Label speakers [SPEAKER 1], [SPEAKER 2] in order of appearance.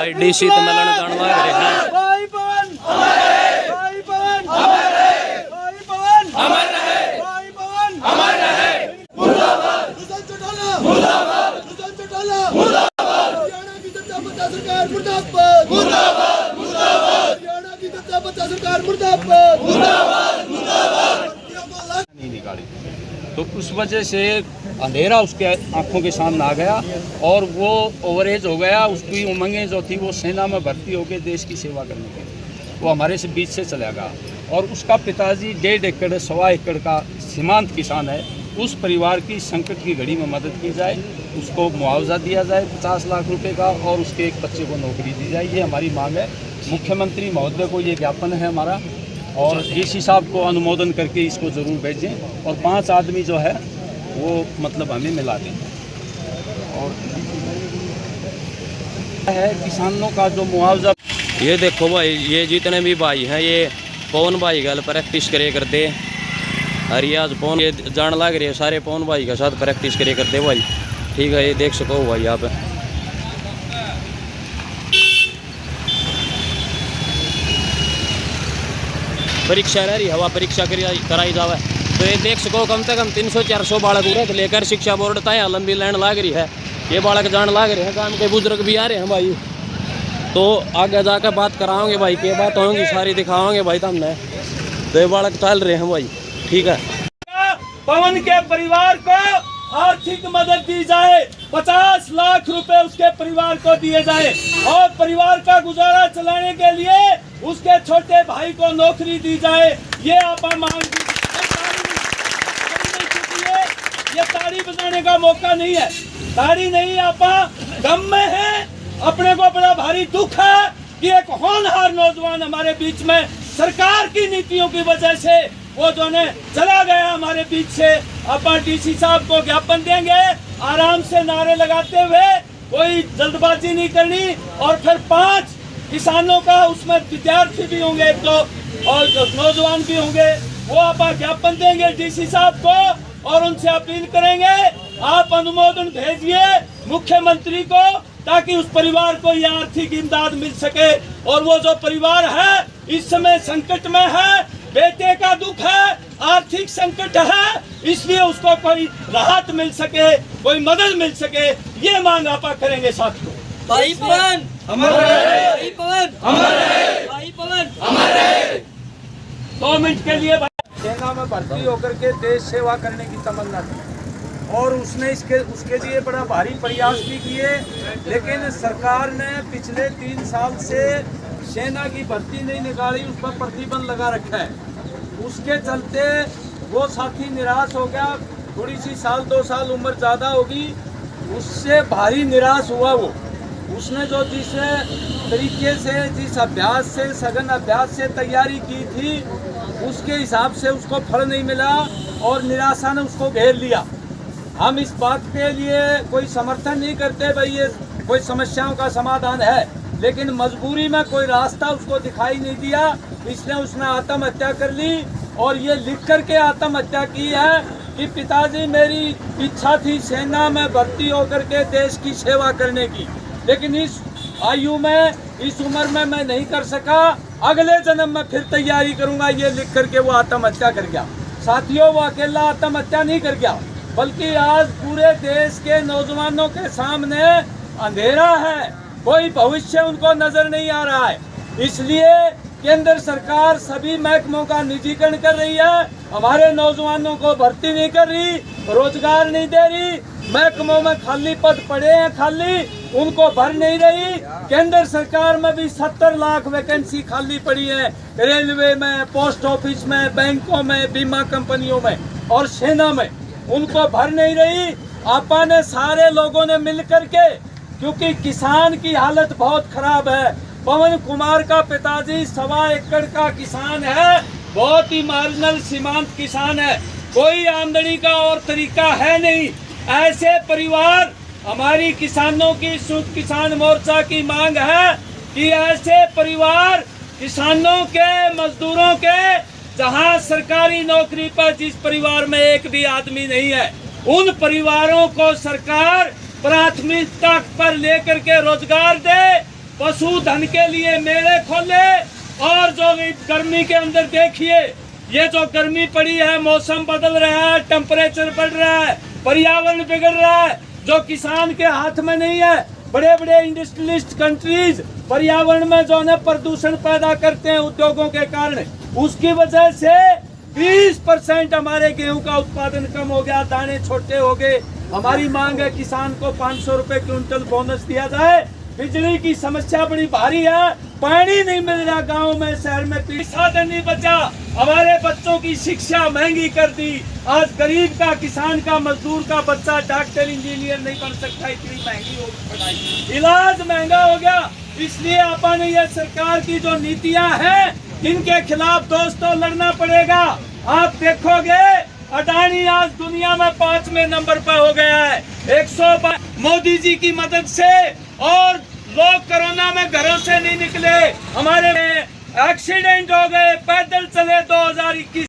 [SPEAKER 1] भाई डीसी तो मिलन जान लाग रहे हैं।
[SPEAKER 2] भाई पवन अमर रहे, भाई पवन अमर रहे, भाई पवन अमर रहे, भाई पवन अमर रहे। मुर्दाबाद हुसैन चौटाला, मुर्दाबाद हुसैन चौटाला, मुर्दाबाद हरियाणा की जनता बचा सरकार मुर्दाबाद, मुर्दाबाद मुर्दाबाद हरियाणा की जनता बचा सरकार मुर्दाबाद, मुर्दाबाद मुर्दाबाद।
[SPEAKER 3] नहीं निकाली तो उस वजह से अंधेरा उसके आंखों के सामने आ गया और वो ओवरेज हो गया। उसकी उमंगें जो थी वो सेना में भर्ती होकर देश की सेवा करने के लिए वो हमारे से बीच से चला गया। और उसका पिताजी 1.5 एकड़ 1.25 एकड़ का सीमांत किसान है। उस परिवार की संकट की घड़ी में मदद की जाए, उसको मुआवजा दिया जाए 50 लाख रुपए का और उसके एक बच्चे को नौकरी दी जाए, ये हमारी मांग है। मुख्यमंत्री महोदय को ये ज्ञापन है हमारा और डीसी साहब को अनुमोदन करके इसको ज़रूर भेजें और 5 आदमी जो है वो मतलब हमें मिला दें। और है किसानों का जो मुआवजा,
[SPEAKER 1] ये देखो भाई, ये जितने भी भाई हैं ये पवन भाई गल प्रैक्टिस करे करते हरियाज पवन ये जान लग रही है, सारे पवन भाई के साथ प्रैक्टिस करे करते भाई। ठीक है, ये देख सको भाई आप परीक्षा रही हवा परीक्षा कराई जावे तो ये देख सको कम से कम 300-400 बालक उड़े तो लेकर शिक्षा बोर्ड तय लंबी लाइन लाग रही है। ये बालक जान लाग रहे हैं, गांव के बुजुर्ग भी आ रहे हैं भाई। तो आगे जाकर बात कराओगे भाई, क्या बात होंगी सारी दिखाओगे भाई तुमने। तो ये बालक चल रहे हैं भाई। ठीक है,
[SPEAKER 2] पवन के परिवार को आर्थिक मदद दी जाए, 50 लाख रुपए उसके परिवार को दिए जाए और परिवार का गुजारा चलाने के लिए उसके छोटे भाई को नौकरी दी जाए। ये आप मांग ये ताड़ी बजाने का मौका नहीं है, ताड़ी नहीं। आपा गम में है, अपने को बड़ा भारी दुख है कि एक होनहार नौजवान हमारे बीच में सरकार की नीतियों की वजह से वो जो ने चला गया हमारे बीच से। अपा डीसी साहब को ज्ञापन देंगे, आराम से नारे लगाते हुए, कोई जल्दबाजी नहीं करनी। और फिर 5 किसानों का उसमें विद्यार्थी भी होंगे, एक दो और नौजवान भी होंगे, वो आप ज्ञापन देंगे डीसी साहब को और उनसे अपील करेंगे आप अनुमोदन भेजिए मुख्यमंत्री को ताकि उस परिवार को यह आर्थिक इमदाद मिल सके। और वो जो परिवार है इस समय संकट में है, बेटे का दुख है, आर्थिक संकट है, इसलिए उसको कोई राहत मिल सके, कोई मदद मिल सके, ये मांग आपा करेंगे साथियों।
[SPEAKER 4] भाई पवन
[SPEAKER 2] अमर रहे,
[SPEAKER 4] भाई पवन
[SPEAKER 2] अमर रहे,
[SPEAKER 4] भाई पवन
[SPEAKER 2] अमर रहे। 2 मिनट के लिए सेना में भर्ती होकर के देश सेवा करने की तमन्ना थी और उसने उसके लिए बड़ा भारी प्रयास भी किए, लेकिन सरकार ने पिछले 3 साल से सेना की भर्ती नहीं निकाली, उस पर प्रतिबंध लगा रखा है। उसके चलते वो साथी निराश हो गया, थोड़ी सी 1-2 साल उम्र ज़्यादा होगी, उससे भारी निराश हुआ वो। उसने जो जिस तरीके से, जिस अभ्यास से, सघन अभ्यास से तैयारी की थी, उसके हिसाब से उसको फल नहीं मिला और निराशा ने उसको घेर लिया। हम इस बात के लिए कोई समर्थन नहीं करते भाई ये कोई समस्याओं का समाधान है, लेकिन मजबूरी में कोई रास्ता उसको दिखाई नहीं दिया, इसलिए उसने आत्महत्या कर ली। और ये लिख कर के आत्महत्या की है कि पिताजी मेरी इच्छा थी सेना में भर्ती होकर के देश की सेवा करने की, लेकिन इस आयु में, इस उम्र में मैं नहीं कर सका, अगले जन्म में फिर तैयारी करूंगा, ये लिख करके वो आत्महत्या कर गया। साथियों, वो अकेला आत्महत्या नहीं कर गया, बल्कि आज पूरे देश के नौजवानों के सामने अंधेरा है, कोई भविष्य उनको नजर नहीं आ रहा है। इसलिए केंद्र सरकार सभी महकमों का निजीकरण कर रही है, हमारे नौजवानों को भर्ती नहीं कर रही, रोजगार नहीं दे रही, महकमों में खाली पद पड़े हैं, खाली उनको भर नहीं रही। केंद्र सरकार में भी 70 लाख वैकेंसी खाली पड़ी है, रेलवे में, पोस्ट ऑफिस में, बैंकों में, बीमा कंपनियों में और सेना में, उनको भर नहीं रही। आपा ने सारे लोगों ने मिल करके, क्योंकि किसान की हालत बहुत खराब है। पवन कुमार का पिताजी 1.25 एकड़ का किसान है, बहुत ही मार्जिनल सीमांत किसान है, कोई आमदनी का और तरीका है नहीं। ऐसे परिवार, हमारी किसानों की संयुक्त किसान मोर्चा की मांग है कि ऐसे परिवार, किसानों के, मजदूरों के, जहां सरकारी नौकरी पर जिस परिवार में एक भी आदमी नहीं है, उन परिवारों को सरकार प्राथमिकता पर लेकर के रोजगार दे, पशुधन के लिए मेले खोले। और जो गर्मी के अंदर देखिए, ये जो गर्मी पड़ी है, मौसम बदल रहा है, टेम्परेचर बढ़ रहा है, पर्यावरण बिगड़ रहा है, जो किसान के हाथ में नहीं है। बड़े बड़े इंडस्ट्रियलिस्ट कंट्रीज पर्यावरण में जो है प्रदूषण पैदा करते हैं उद्योगों के कारण, उसकी वजह से 20% हमारे गेहूं का उत्पादन कम हो गया, दाने छोटे हो गए। हमारी मांग है किसान को 500 रुपए क्विंटल बोनस दिया जाए। बिजली की समस्या बड़ी भारी है, पानी नहीं मिल रहा गाँव में, शहर में साधन नहीं बचा। हमारे बच्चों की शिक्षा महंगी कर दी। आज गरीब का, किसान का, मजदूर का बच्चा डॉक्टर इंजीनियर नहीं बन सकता, इतनी महंगी हो गई पढ़ाई, इलाज महंगा हो गया। इसलिए अपन ये सरकार की जो नीतियां हैं, इनके खिलाफ दोस्तों लड़ना पड़ेगा। आप देखोगे अडानी आज दुनिया में 5वें नंबर पर हो गया है, 100 मोदी जी की मदद से। और लोग कोरोना में घरों से नहीं निकले, हमारे में एक्सीडेंट हो गए, पैदल चले 2021